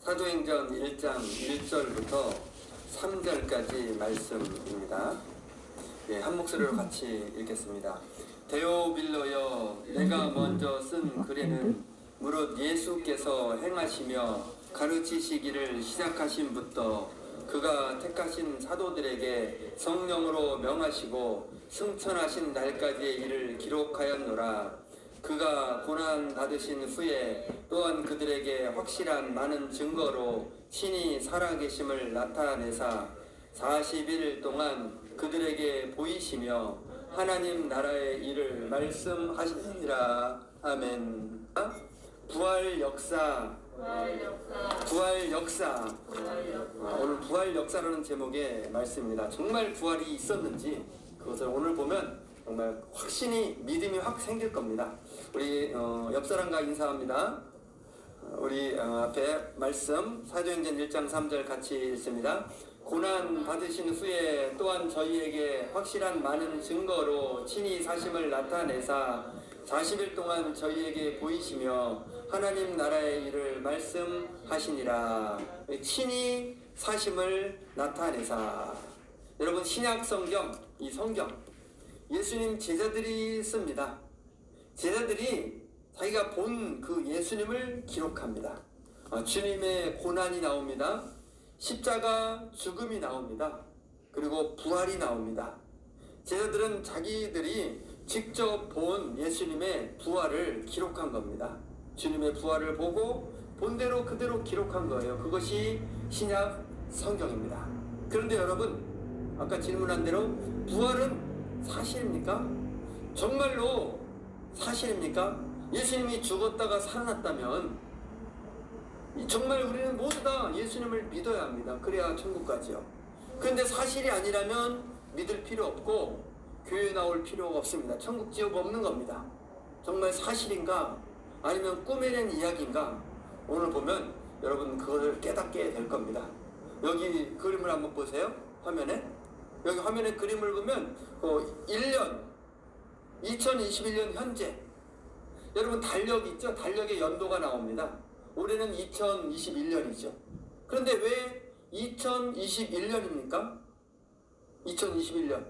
사도행전 1장 1절부터 3절까지 말씀입니다. 한 목소리로 같이 읽겠습니다. 데오빌로여, 내가 먼저 쓴 글에는 무릇 예수께서 행하시며 가르치시기를 시작하신부터 그가 택하신 사도들에게 성령으로 명하시고 승천하신 날까지의 일을 기록하였노라. 그가 고난 받으신 후에 또한 그들에게 확실한 많은 증거로 친히 살아계심을 나타내사 40일 동안 그들에게 보이시며 하나님 나라의 일을 말씀하시니라. 아멘. 부활 역사. 오늘 부활 역사라는 제목의 말씀입니다. 정말 부활이 있었는지 그것을 오늘 보면 정말 확신이, 믿음이 확 생길 겁니다. 우리 옆 사람과 인사합니다. 우리 앞에 말씀 사도행전 1장 3절 같이 읽습니다. 고난 받으신 후에 또한 저희에게 확실한 많은 증거로 친히 사심을 나타내사 40일 동안 저희에게 보이시며 하나님 나라의 일을 말씀하시니라. 친히 사심을 나타내사. 여러분, 신약 성경, 이 성경 예수님 제자들이 씁니다. 제자들이 자기가 본 그 예수님을 기록합니다. 주님의 고난이 나옵니다. 십자가 죽음이 나옵니다. 그리고 부활이 나옵니다. 제자들은 자기들이 직접 본 예수님의 부활을 기록한 겁니다. 주님의 부활을 보고 본대로 그대로 기록한 거예요. 그것이 신약 성경입니다. 그런데 여러분, 아까 질문한 대로 부활은 사실입니까? 정말로 사실입니까? 예수님이 죽었다가 살아났다면 정말 우리는 모두 다 예수님을 믿어야 합니다. 그래야 천국 가지요. 그런데 사실이 아니라면 믿을 필요 없고 교회 나올 필요가 없습니다. 천국 지옥 없는 겁니다. 정말 사실인가 아니면 꾸며낸 이야기인가, 오늘 보면 여러분 그거를 깨닫게 될 겁니다. 여기 그림을 한번 보세요. 화면에. 여기 화면에 그림을 보면 1년 2021년 현재 여러분 달력 있죠? 달력의 연도가 나옵니다. 올해는 2021년이죠. 그런데 왜 2021년입니까? 2021년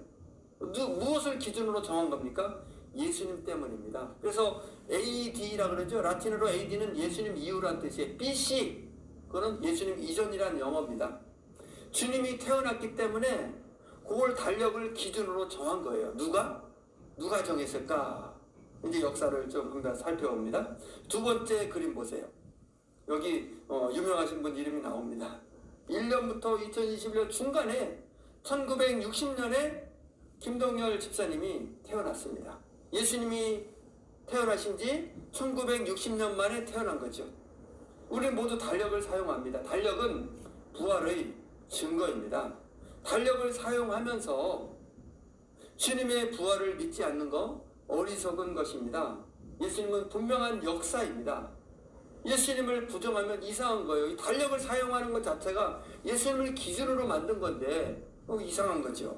무엇을 기준으로 정한 겁니까? 예수님 때문입니다. 그래서 AD라 그러죠. 라틴어로 AD는 예수님 이후란 뜻이에요. BC, 그거는 예수님 이전이란 영어입니다. 주님이 태어났기 때문에 그걸 달력을 기준으로 정한 거예요. 누가 정했을까? 이제 역사를 조금 더 살펴봅니다. 두 번째 그림 보세요. 여기 유명하신 분 이름이 나옵니다. 1년부터 2021년 중간에 1960년에 김동열 집사님이 태어났습니다. 예수님이 태어나신 지 1960년 만에 태어난 거죠. 우리 모두 달력을 사용합니다. 달력은 부활의 증거입니다. 달력을 사용하면서 주님의 부활을 믿지 않는 거 어리석은 것입니다. 예수님은 분명한 역사입니다. 예수님을 부정하면 이상한 거예요. 이 달력을 사용하는 것 자체가 예수님을 기준으로 만든 건데 이상한 거죠.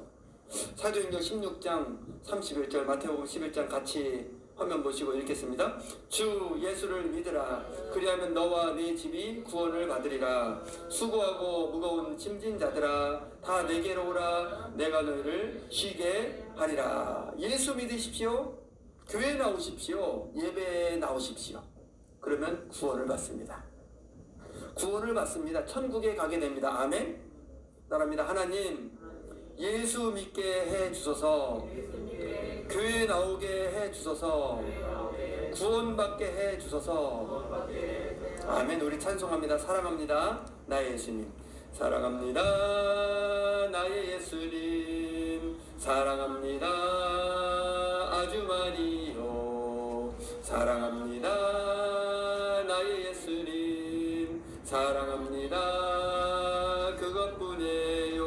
사도행전 16장 31절, 마태복음 11장 같이 화면 보시고 읽겠습니다. 주 예수를 믿으라. 그리하면 너와 네 집이 구원을 받으리라. 수고하고 무거운 짐진 자들아, 다 내게로 오라. 내가 너희를 쉬게 하리라. 예수 믿으십시오. 교회에 나오십시오. 예배에 나오십시오. 그러면 구원을 받습니다. 구원을 받습니다. 천국에 가게 됩니다. 아멘. 따라합니다. 하나님, 예수 믿게 해 주소서. 교회에 나오게 해 주소서. 구원받게 해 주소서. 아멘. 우리 찬송합니다. 사랑합니다. 나의 예수님. 사랑합니다. 나의 예수님. 사랑합니다. 아주 많이요. 사랑합니다. 나의 예수님. 사랑합니다. 그것뿐이에요.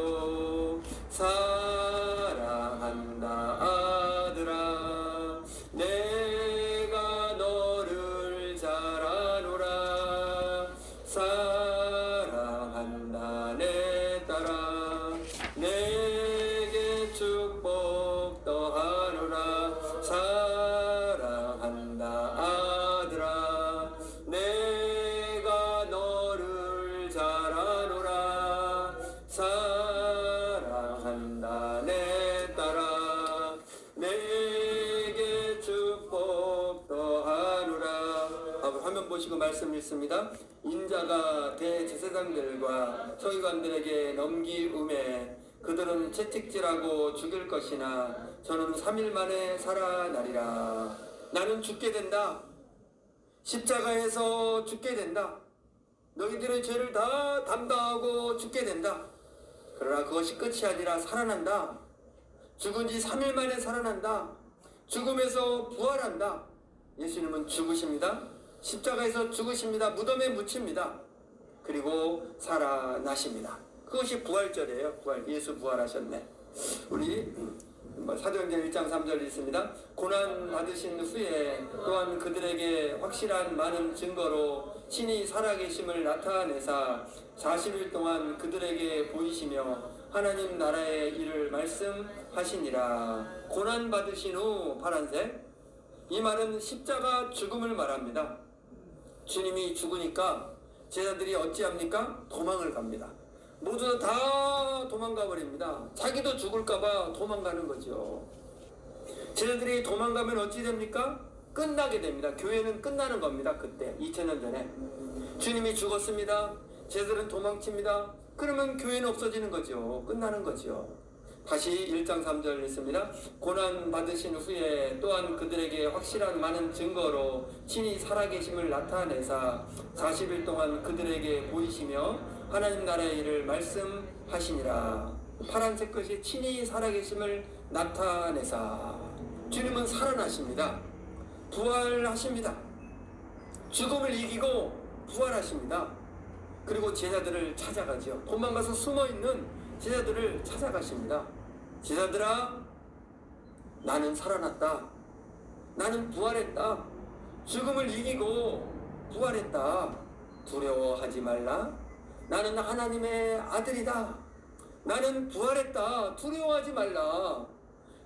사랑한다 아들아. 내가 너를 잘 아노라. 사랑한다 내 딸아. 내게 축복 더하노라. 사랑한다 아들아. 내가 너를 보시고 말씀 읽습니다. 인자가 대제사장들과 서기관들에게 넘기음에 그들은 채찍질하고 죽일 것이나 저는 3일 만에 살아나리라. 나는 죽게 된다. 십자가에서 죽게 된다. 너희들의 죄를 다 담당하고 죽게 된다. 그러나 그것이 끝이 아니라 살아난다. 죽은 지 3일 만에 살아난다. 죽음에서 부활한다. 예수님은 죽으십니다. 십자가에서 죽으십니다. 무덤에 묻힙니다. 그리고 살아나십니다. 그것이 부활절이에요. 부활. 예수 부활하셨네. 우리 사도행전 1장 3절 있습니다. 고난 받으신 후에 또한 그들에게 확실한 많은 증거로 친히 살아계심을 나타내사 40일 동안 그들에게 보이시며 하나님 나라의 일을 말씀하시니라. 고난 받으신 후 파란색, 이 말은 십자가 죽음을 말합니다. 주님이 죽으니까 제자들이 어찌합니까? 도망을 갑니다. 모두 다 도망가 버립니다. 자기도 죽을까봐 도망가는 거죠. 제자들이 도망가면 어찌 됩니까? 끝나게 됩니다. 교회는 끝나는 겁니다. 그때 2000년 전에 주님이 죽었습니다. 제자들은 도망칩니다. 그러면 교회는 없어지는 거죠. 끝나는 거죠. 다시 1장 3절 있습니다. 고난 받으신 후에 또한 그들에게 확실한 많은 증거로 친히 살아계심을 나타내사 40일 동안 그들에게 보이시며 하나님 나라의 일을 말씀하시니라. 파란색 것이 친히 살아계심을 나타내사. 주님은 살아나십니다. 부활하십니다. 죽음을 이기고 부활하십니다. 그리고 제자들을 찾아가죠. 도망가서 숨어있는 제자들을 찾아가십니다. 제자들아, 나는 살아났다. 나는 부활했다. 죽음을 이기고 부활했다. 두려워하지 말라. 나는 하나님의 아들이다. 나는 부활했다. 두려워하지 말라.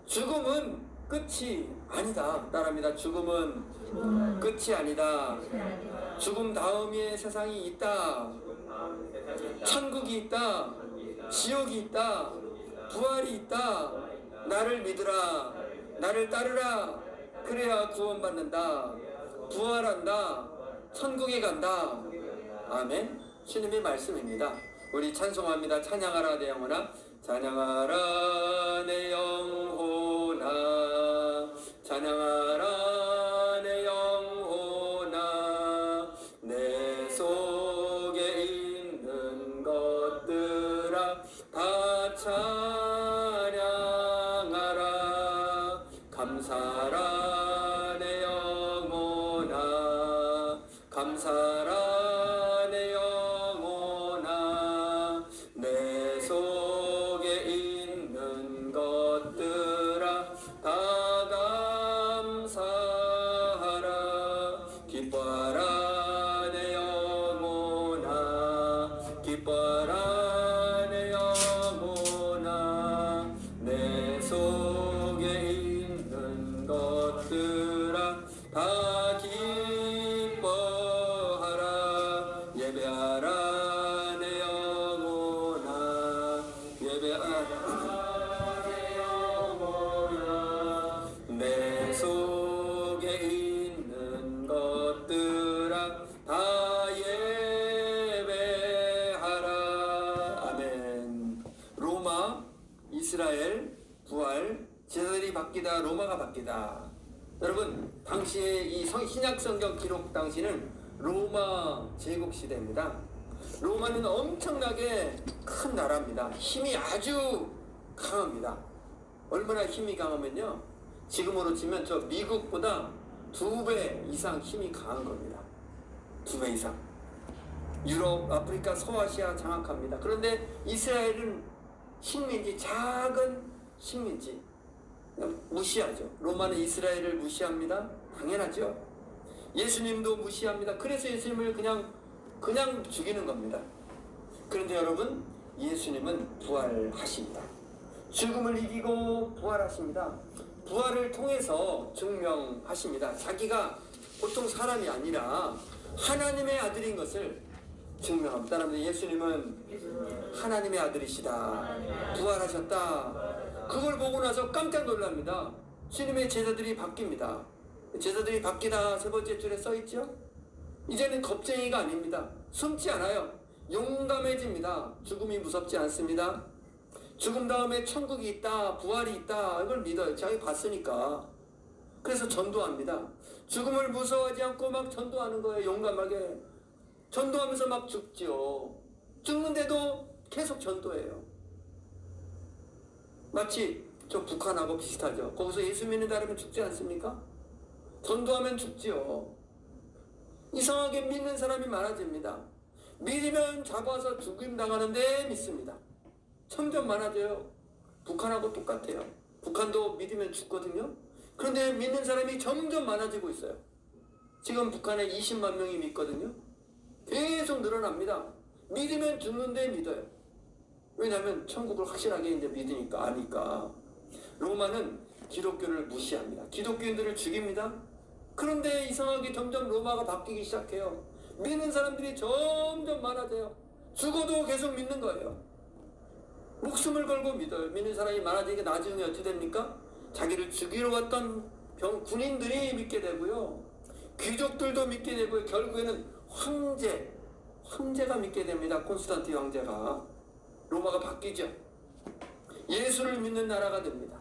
죽음은 끝이 아니다. 따라합니다. 죽음은 끝이 아니다. 죽음 다음에 세상이 있다. 천국이 있다. 지옥이 있다. 부활이 있다. 나를 믿으라. 나를 따르라. 그래야 구원받는다. 부활한다. 천국에 간다. 아멘. 주님의 말씀입니다. 우리 찬송합니다. 찬양하라 내 영혼아. 찬양하라 내 영혼아. 찬양하라 내 영혼아. 내 속에 있는 것들아 다 찬양하라. 감사라 내 영혼아. 감사라 내 영혼아. 내 속에 있는 것들아 다 감사하라. 기뻐하라 내 영혼아. 기뻐하라 내 영혼아. 내 속에 있는 것들아 다 기뻐하라. 예배하라 내 영혼아. 예배하라 내 영혼아. 내 속에 있는 것들아 다 예배하라. 아멘. 로마, 이스라엘, 부활, 제자들이 바뀌다, 로마가 바뀌다. 여러분, 당시에 이 신약 성경 기록 당시는 로마 제국 시대입니다. 로마는 엄청나게 큰 나라입니다. 힘이 아주 강합니다. 얼마나 힘이 강하면요, 지금으로 치면 저 미국보다 2배 이상 힘이 강한 겁니다. 2배 이상. 유럽, 아프리카, 서아시아 장악합니다. 그런데 이스라엘은 식민지, 작은 식민지, 무시하죠. 로마는 이스라엘을 무시합니다. 당연하죠. 예수님도 무시합니다. 그래서 예수님을 그냥 죽이는 겁니다. 그런데 여러분, 예수님은 부활하십니다. 죽음을 이기고 부활하십니다. 부활을 통해서 증명하십니다. 자기가 보통 사람이 아니라 하나님의 아들인 것을 증명합니다. 따라합니다. 예수님은 하나님의 아들이시다. 부활하셨다. 그걸 보고 나서 깜짝 놀랍니다. 주님의 제자들이 바뀝니다. 제자들이 바뀌다 세 번째 줄에 써있죠. 이제는 겁쟁이가 아닙니다. 숨지 않아요. 용감해집니다. 죽음이 무섭지 않습니다. 죽음 다음에 천국이 있다, 부활이 있다, 이걸 믿어요. 자기 봤으니까. 그래서 전도합니다. 죽음을 무서워하지 않고 막 전도하는 거예요. 용감하게. 전도하면서 막 죽지요. 죽는데도 계속 전도해요. 마치 저 북한하고 비슷하죠. 거기서 예수 믿는 사람은 죽지 않습니까? 전도하면 죽지요. 이상하게 믿는 사람이 많아집니다. 믿으면 잡아서 죽임 당하는데 믿습니다. 점점 많아져요. 북한하고 똑같아요. 북한도 믿으면 죽거든요. 그런데 믿는 사람이 점점 많아지고 있어요. 지금 북한에 20만 명이 믿거든요. 계속 늘어납니다. 믿으면 죽는데 믿어요. 왜냐하면 천국을 확실하게 이제 믿으니까, 아니까. 로마는 기독교를 무시합니다. 기독교인들을 죽입니다. 그런데 이상하게 점점 로마가 바뀌기 시작해요. 믿는 사람들이 점점 많아져요. 죽어도 계속 믿는 거예요. 목숨을 걸고 믿어요. 믿는 사람이 많아지니까 나중에 어떻게 됩니까? 자기를 죽이러 왔던 군인들이 믿게 되고요. 귀족들도 믿게 되고요. 결국에는 황제가 믿게 됩니다. 콘스탄티 황제가. 로마가 바뀌죠. 예수를 믿는 나라가 됩니다.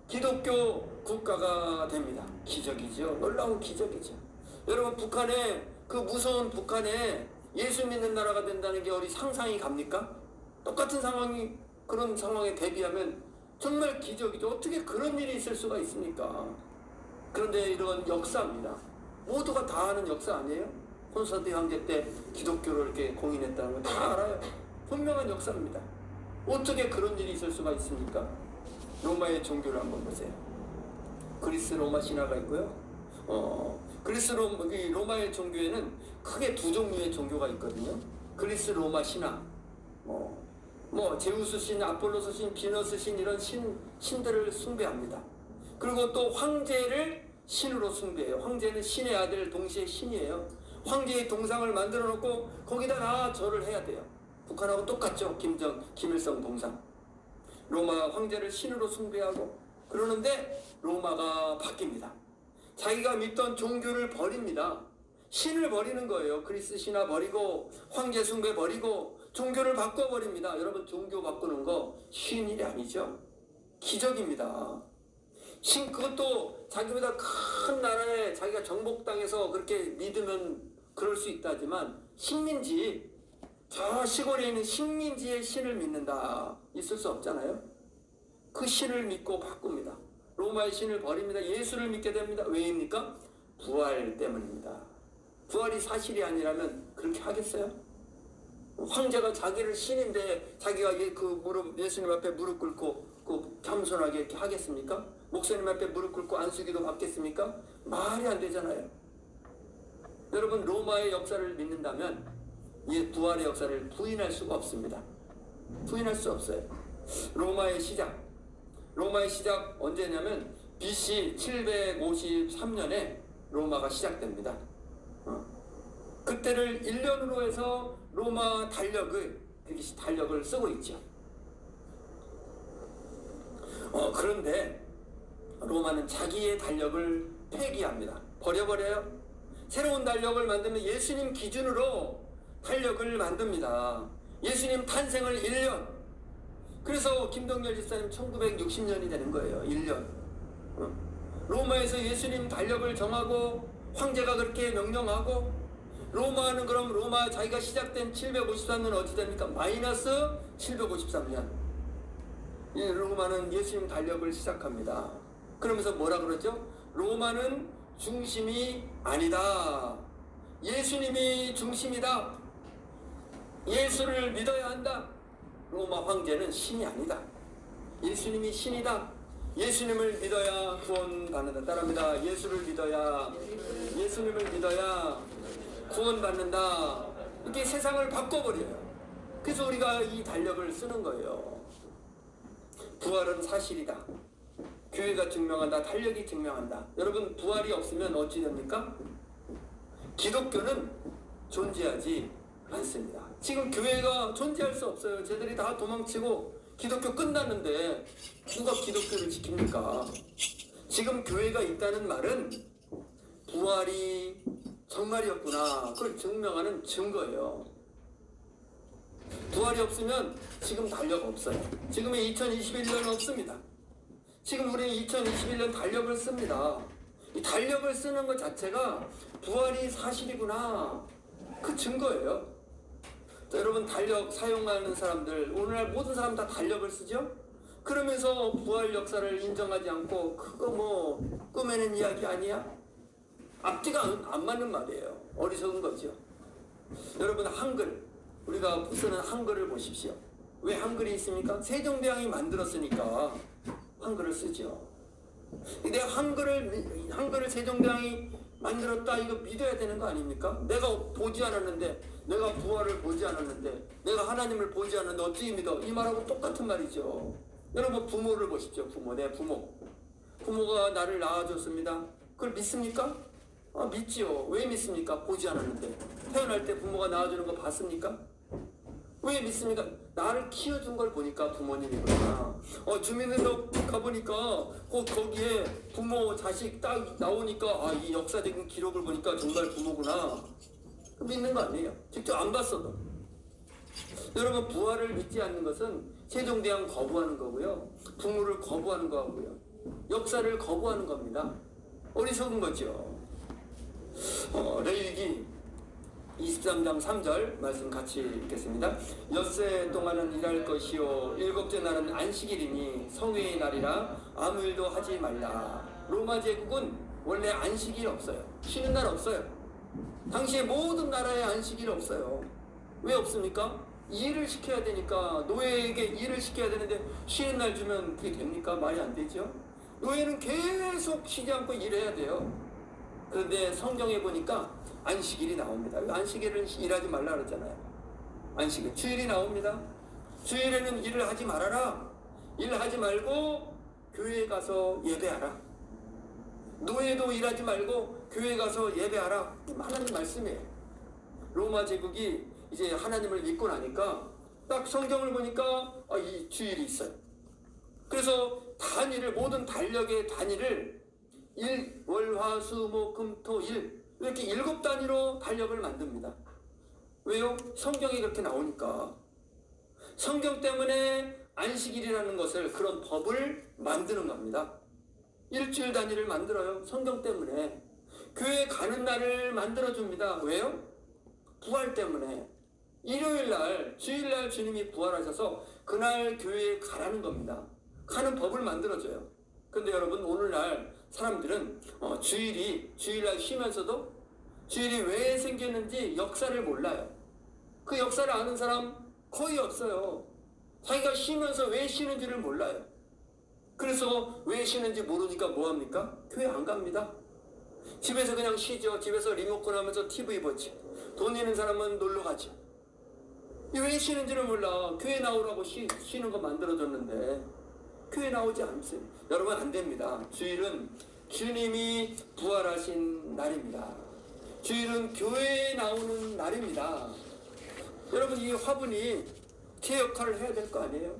기독교 국가가 됩니다. 기적이죠. 놀라운 기적이죠. 여러분, 북한에, 그 무서운 북한에 예수 믿는 나라가 된다는 게 어디 상상이 갑니까? 똑같은 상황이, 그런 상황에 대비하면 정말 기적이죠. 어떻게 그런 일이 있을 수가 있습니까? 그런데 이런 역사입니다. 모두가 다 아는 역사 아니에요? 콘스탄티 황제 때 기독교를 이렇게 공인했다는 거 다 알아요. 분명한 역사입니다. 어떻게 그런 일이 있을 수가 있습니까? 로마의 종교를 한번 보세요. 그리스 로마 신화가 있고요. 로마의 종교에는 크게 두 종류의 종교가 있거든요. 그리스 로마 신화. 제우스 신, 아폴로스 신, 비너스 신, 이런 신들을 숭배합니다. 그리고 또 황제를 신으로 숭배해요. 황제는 신의 아들, 동시에 신이에요. 황제의 동상을 만들어 놓고 거기다 다 절을 해야 돼요. 북한하고 똑같죠. 김일성 동상. 로마 황제를 신으로 숭배하고 그러는데 로마가 바뀝니다. 자기가 믿던 종교를 버립니다. 신을 버리는 거예요. 그리스 신화 버리고 황제 숭배 버리고 종교를 바꿔버립니다. 여러분, 종교 바꾸는 거 쉬운 일이 아니죠. 기적입니다. 그것도 자기보다 큰 나라에 자기가 정복당해서 그렇게 믿으면 그럴 수 있다지만, 식민지, 저 시골에 있는 식민지의 신을 믿는다, 있을 수 없잖아요. 그 신을 믿고 바꿉니다. 로마의 신을 버립니다. 예수를 믿게 됩니다. 왜입니까? 부활 때문입니다. 부활이 사실이 아니라면 그렇게 하겠어요? 황제가 자기를 신인데 자기가 예수님 앞에 무릎 꿇고 겸손하게 이렇게 하겠습니까? 목사님 앞에 무릎 꿇고 안수기도 받겠습니까? 말이 안 되잖아요. 여러분, 로마의 역사를 믿는다면 이 부활의 역사를 부인할 수가 없습니다. 부인할 수 없어요. 로마의 시작 언제냐면 BC 753년에 로마가 시작됩니다. 그때를 1년으로 해서 로마 달력을 쓰고 있죠. 그런데 로마는 자기의 달력을 폐기합니다. 버려버려요. 새로운 달력을 만들면 예수님 기준으로 달력을 만듭니다. 예수님 탄생을 1년. 그래서 김동열 집사님 1960년이 되는 거예요. 1년. 로마에서 예수님 달력을 정하고 황제가 그렇게 명령하고, 로마는 그럼 로마 자기가 시작된 753년 어찌 됩니까? 마이너스 753년. 로마는 예수님 달력을 시작합니다. 그러면서 뭐라 그러죠? 로마는 중심이 아니다. 예수님이 중심이다. 예수를 믿어야 한다. 로마 황제는 신이 아니다. 예수님이 신이다. 예수님을 믿어야 구원받는다. 따라합니다. 예수님을 믿어야 구원받는다. 이렇게 세상을 바꿔버려요. 그래서 우리가 이 달력을 쓰는 거예요. 부활은 사실이다. 교회가 증명한다. 달력이 증명한다. 여러분, 부활이 없으면 어찌 됩니까? 기독교는 존재하지 않습니다. 지금 교회가 존재할 수 없어요. 쟤들이 다 도망치고 기독교 끝났는데 누가 기독교를 지킵니까? 지금 교회가 있다는 말은 부활이 정말이었구나. 그걸 증명하는 증거예요. 부활이 없으면 지금 달력 없어요. 지금의 2021년 없습니다. 지금 우리는 2021년 달력을 씁니다. 이 달력을 쓰는 것 자체가 부활이 사실이구나. 그 증거예요. 자, 여러분 달력 사용하는 사람들, 오늘날 모든 사람 다 달력을 쓰죠? 그러면서 부활 역사를 인정하지 않고 그거 뭐 꾸며낸 이야기 아니야? 앞뒤가 안 맞는 말이에요. 어리석은 거죠. 여러분 한글, 우리가 쓰는 한글을 보십시오. 왜 한글이 있습니까? 세종대왕이 만들었으니까 한글을 쓰죠. 근데 한글을 세종대왕이 만들었다 이거 믿어야 되는 거 아닙니까? 내가 보지 않았는데, 내가 부활을 보지 않았는데, 내가 하나님을 보지 않았는데 어찌 믿어? 이 말하고 똑같은 말이죠. 여러분 부모를 보십시오. 부모, 내 부모. 부모가 나를 낳아줬습니다. 그걸 믿습니까? 믿지요. 왜 믿습니까? 보지 않았는데. 태어날 때 부모가 낳아주는 거 봤습니까? 왜 믿습니까? 나를 키워준 걸 보니까 부모님이구나. 주민등록 가보니까 거기에 부모, 자식 딱 나오니까 이 역사적인 기록을 보니까 정말 부모구나. 믿는 거 아니에요. 직접 안 봤어도. 여러분 부활을 믿지 않는 것은 세종대왕 거부하는 거고요. 부모를 거부하는 거고요. 역사를 거부하는 겁니다. 어리석은 거죠. 레위기 23장 3절 말씀 같이 읽겠습니다. 엿새 동안은 일할 것이요 일곱째 날은 안식일이니 성회의 날이라 아무 일도 하지 말라. 로마 제국은 원래 안식일 없어요. 쉬는 날 없어요. 당시에 모든 나라에 안식일 없어요. 왜 없습니까? 일을 시켜야 되니까. 노예에게 일을 시켜야 되는데 쉬는 날 주면 그게 됩니까? 말이 안 되죠. 노예는 계속 쉬지 않고 일해야 돼요. 그런데 성경에 보니까 안식일이 나옵니다. 안식일은 일하지 말라 그러잖아요. 안식일, 주일이 나옵니다. 주일에는 일을 하지 말아라. 일하지 말고 교회에 가서 예배하라. 노예도 일하지 말고 교회에 가서 예배하라. 하나님 말씀이에요. 로마 제국이 이제 하나님을 믿고 나니까 딱 성경을 보니까 이 주일이 있어요. 그래서 단위를, 모든 달력의 단위를 일, 월, 화, 수, 목, 금, 토, 일 이렇게 7단위로 달력을 만듭니다. 왜요? 성경이 그렇게 나오니까. 성경 때문에 안식일이라는 것을, 그런 법을 만드는 겁니다. 일주일 단위를 만들어요. 성경 때문에. 교회 가는 날을 만들어줍니다. 왜요? 부활 때문에. 일요일날, 주일날 주님이 부활하셔서 그날 교회에 가라는 겁니다. 가는 법을 만들어줘요. 근데 여러분 오늘날 사람들은 주일날 쉬면서도 주일이 왜 생겼는지 역사를 몰라요. 그 역사를 아는 사람 거의 없어요. 자기가 쉬면서 왜 쉬는지를 몰라요. 그래서 왜 쉬는지 모르니까 뭐합니까? 교회 안 갑니다. 집에서 그냥 쉬죠. 집에서 리모컨 하면서 TV 보지. 돈 있는 사람은 놀러 가죠. 왜 쉬는지를 몰라. 교회 나오라고 쉬는 거 만들어줬는데 교회 나오지 않으세요. 여러분 안 됩니다. 주일은 주님이 부활하신 날입니다. 주일은 교회에 나오는 날입니다. 여러분 이 화분이 제 역할을 해야 될 거 아니에요?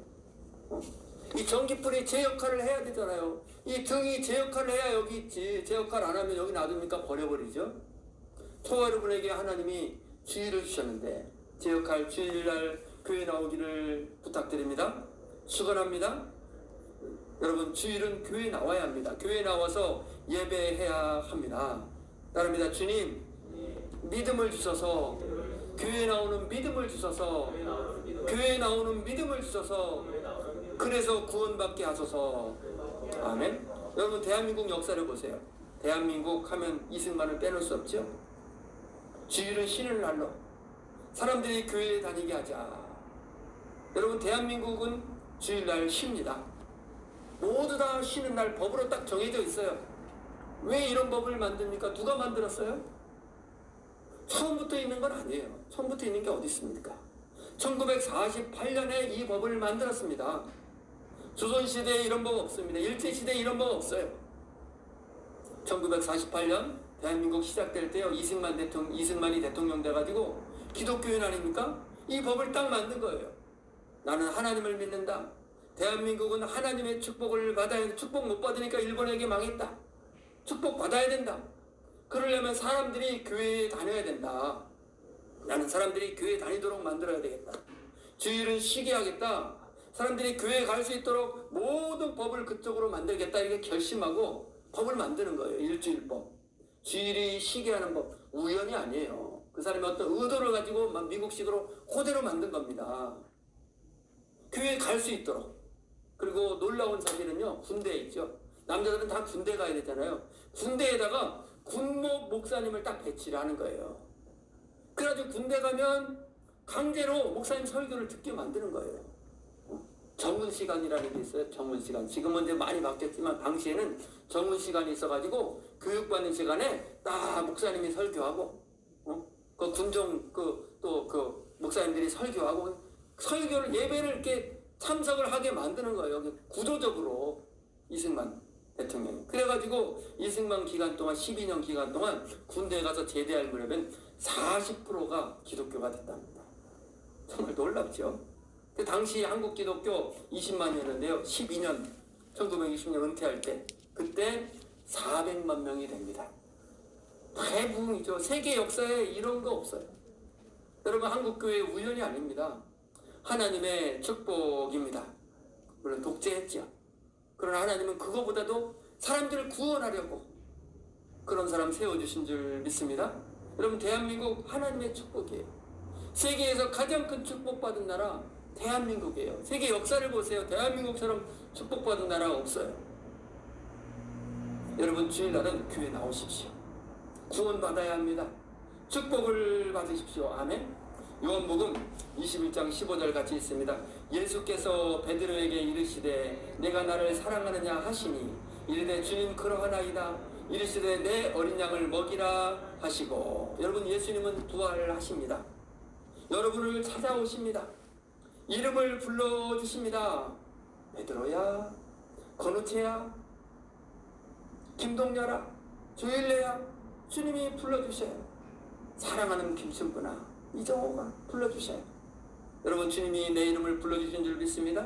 이 전기불이 제 역할을 해야 되잖아요. 이 등이 제 역할을 해야 여기 있지. 제 역할 안 하면 여기 놔두니까 버려버리죠. 저와 여러분에게 하나님이 주일을 주셨는데 제 역할 주일날 교회 나오기를 부탁드립니다. 축원합니다. 여러분 주일은 교회에 나와야 합니다. 교회에 나와서 예배해야 합니다. 따릅니다. 주님 믿음을 주셔서, 교회에 나오는 믿음을 주셔서, 교회에 나오는 믿음을 주셔서, 그래서 구원받게 하소서. 아멘. 여러분 대한민국 역사를 보세요. 대한민국 하면 이승만을 빼놓을 수 없죠. 주일은 쉬는 날로 사람들이 교회에 다니게 하자. 여러분 대한민국은 주일날 쉽니다. 모두 다 쉬는 날 법으로 딱 정해져 있어요. 왜 이런 법을 만듭니까? 누가 만들었어요? 처음부터 있는 건 아니에요. 처음부터 있는 게 어디 있습니까? 1948년에 이 법을 만들었습니다. 조선시대에 이런 법 없습니다. 일제시대에 이런 법 없어요. 1948년 대한민국 시작될 때요, 이승만이 대통령 돼가지고 기독교인 아닙니까? 이 법을 딱 만든 거예요. 나는 하나님을 믿는다. 대한민국은 하나님의 축복을 받아야 돼. 축복 못 받으니까 일본에게 망했다. 축복 받아야 된다. 그러려면 사람들이 교회에 다녀야 된다. 나는 사람들이 교회에 다니도록 만들어야 되겠다. 주일은 쉬게 하겠다. 사람들이 교회에 갈 수 있도록 모든 법을 그쪽으로 만들겠다. 이렇게 결심하고 법을 만드는 거예요. 일주일법. 주일이 쉬게 하는 법. 우연이 아니에요. 그 사람이 어떤 의도를 가지고 미국식으로 그대로 만든 겁니다. 교회에 갈 수 있도록. 그리고 놀라운 사실은요. 군대에 있죠. 남자들은 다 군대 가야 되잖아요. 군대에다가 군목 목사님을 딱 배치를 하는 거예요. 그래가지고 군대 가면 강제로 목사님 설교를 듣게 만드는 거예요. 정문 시간이라는 게 있어요. 정문 시간. 지금은 이제 많이 바뀌었지만 당시에는 정문 시간이 있어가지고 교육받는 시간에 딱 목사님이 설교하고, 그 군종 그 목사님들이 설교하고 설교를 예배를 이렇게 참석을 하게 만드는 거예요. 구조적으로 이승만 대통령이. 그래가지고 이승만 기간 동안 12년 기간 동안 군대에 가서 제대할 무렵엔 40%가 기독교가 됐답니다. 정말 놀랍죠. 그 당시 한국 기독교 20만이었는데요. 12년 1920년 은퇴할 때 그때 400만 명이 됩니다. 대부흥이죠. 세계 역사에 이런 거 없어요. 여러분 한국교회 우연이 아닙니다. 하나님의 축복입니다. 물론 독재했죠. 그러나 하나님은 그거보다도 사람들을 구원하려고 그런 사람 세워주신 줄 믿습니다. 여러분 대한민국 하나님의 축복이에요. 세계에서 가장 큰 축복받은 나라 대한민국이에요. 세계 역사를 보세요. 대한민국처럼 축복받은 나라가 없어요. 여러분 주일날은 교회 나오십시오. 구원받아야 합니다. 축복을 받으십시오. 아멘. 요한복음 21장 15절 같이 있습니다. 예수께서 베드로에게 이르시되 내가 나를 사랑하느냐 하시니 이르되 주님 그러하나이다. 이르시되 내 어린 양을 먹이라 하시고. 여러분 예수님은 부활하십니다. 여러분을 찾아오십니다. 이름을 불러주십니다. 베드로야, 건우채야, 김동렬아, 조일래야, 주님이 불러주셔요. 사랑하는 김순구나, 이정호가 불러주셔요. 여러분 주님이 내 이름을 불러주신 줄 믿습니다.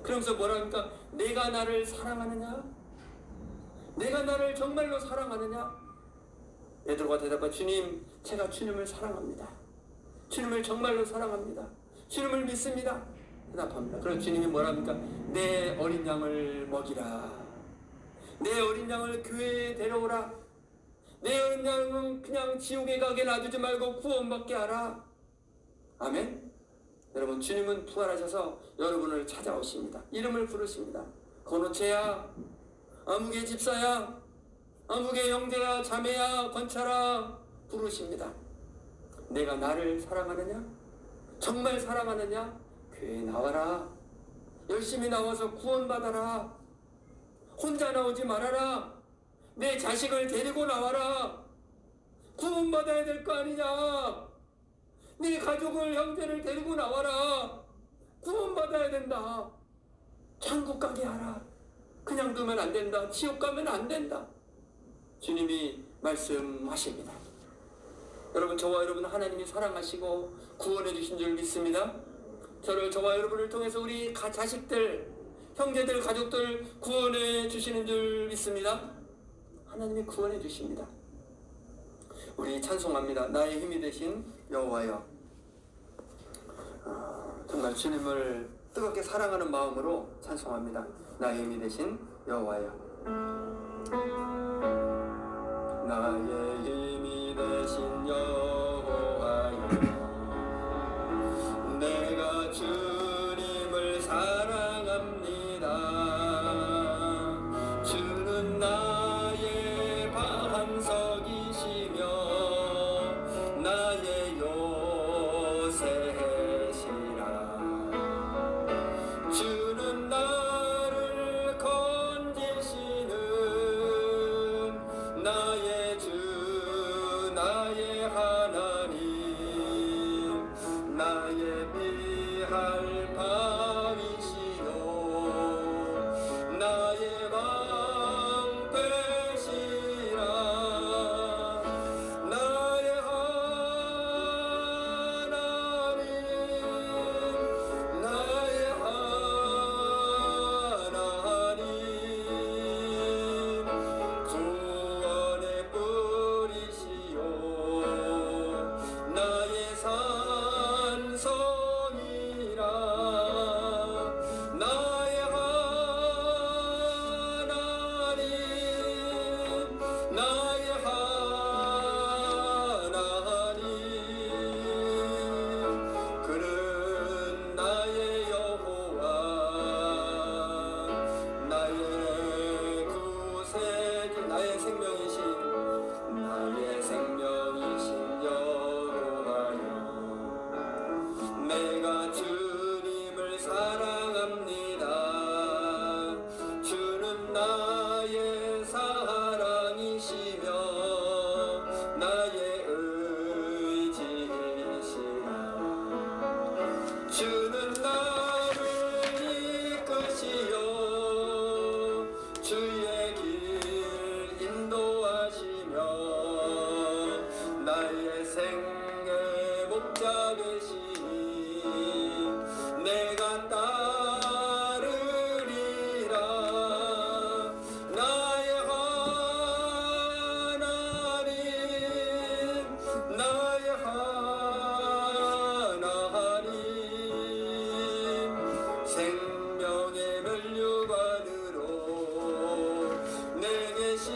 그러면서 뭐라 합니까? 내가 나를 사랑하느냐? 내가 나를 정말로 사랑하느냐? 베드로가 대답하 주님, 제가 주님을 사랑합니다. 주님을 정말로 사랑합니다. 주님을 믿습니다. 대답합니다. 그럼 주님이 뭐라 합니까? 내 어린 양을 먹이라. 내 어린 양을 교회에 데려오라. 내 어린 양은 그냥 지옥에 가게 놔두지 말고 구원받게 하라. 아멘. 여러분 주님은 부활하셔서 여러분을 찾아오십니다. 이름을 부르십니다. 건호채야, 아무개 집사야, 아무개 형제야, 자매야, 권차라 부르십니다. 내가 나를 사랑하느냐? 정말 사랑하느냐? 교회에 나와라. 열심히 나와서 구원받아라. 혼자 나오지 말아라. 내 자식을 데리고 나와라. 구원받아야 될 거 아니냐? 네 가족을, 형제를 데리고 나와라. 구원받아야 된다. 천국 가게 하라. 그냥 두면 안 된다. 지옥 가면 안 된다. 주님이 말씀하십니다. 여러분 저와 여러분 하나님이 사랑하시고 구원해 주신 줄 믿습니다. 저와 여러분을 통해서 우리 자식들, 형제들, 가족들 구원해 주시는 줄 믿습니다. 하나님이 구원해 주십니다. 우리 찬송합니다. 나의 힘이 되신 여호와여. 정말 주님을 뜨겁게 사랑하는 마음으로 찬송합니다. 나의 힘이 되신 여호와여. 나의 힘이 되신 여호와여, 내가 주님을 사랑합니다. 주는 나의 반석이시며 나의 요새시라. 주는 나를 건지시는 나의 주, 나의 하나님. 내가 주님을 사랑합니다. 주는 나의 사랑이시며 나의 의지시라. 주는 나를 이끄시어 주의 길 인도하시며 나의 생애 목자 되시니 내가 따르리라. 나의 하나님 나의 하나님 생명의 면류관으로 내게 씌우소서.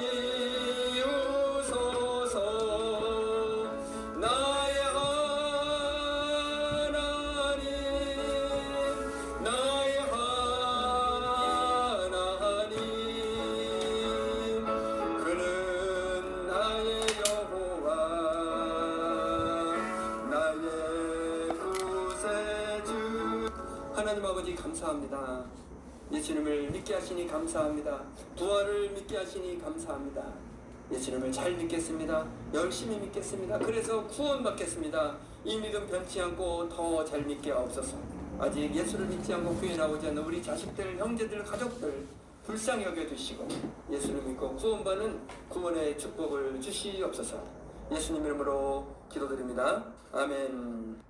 나의 하나님 나의 하나님 그는 나의 여호와 나의 구세주. 하나님 아버지 감사합니다. 예수님을 믿게 하시니 감사합니다. 부활을 믿게 하시니 감사합니다. 예수님을 잘 믿겠습니다. 열심히 믿겠습니다. 그래서 구원 받겠습니다. 이 믿음 변치 않고 더 잘 믿게 하옵소서. 아직 예수를 믿지 않고 교회 나오지 않는 우리 자식들, 형제들, 가족들 불쌍히 여겨주시고 예수를 믿고 구원받는 구원의 축복을 주시옵소서. 예수님 이름으로 기도드립니다. 아멘.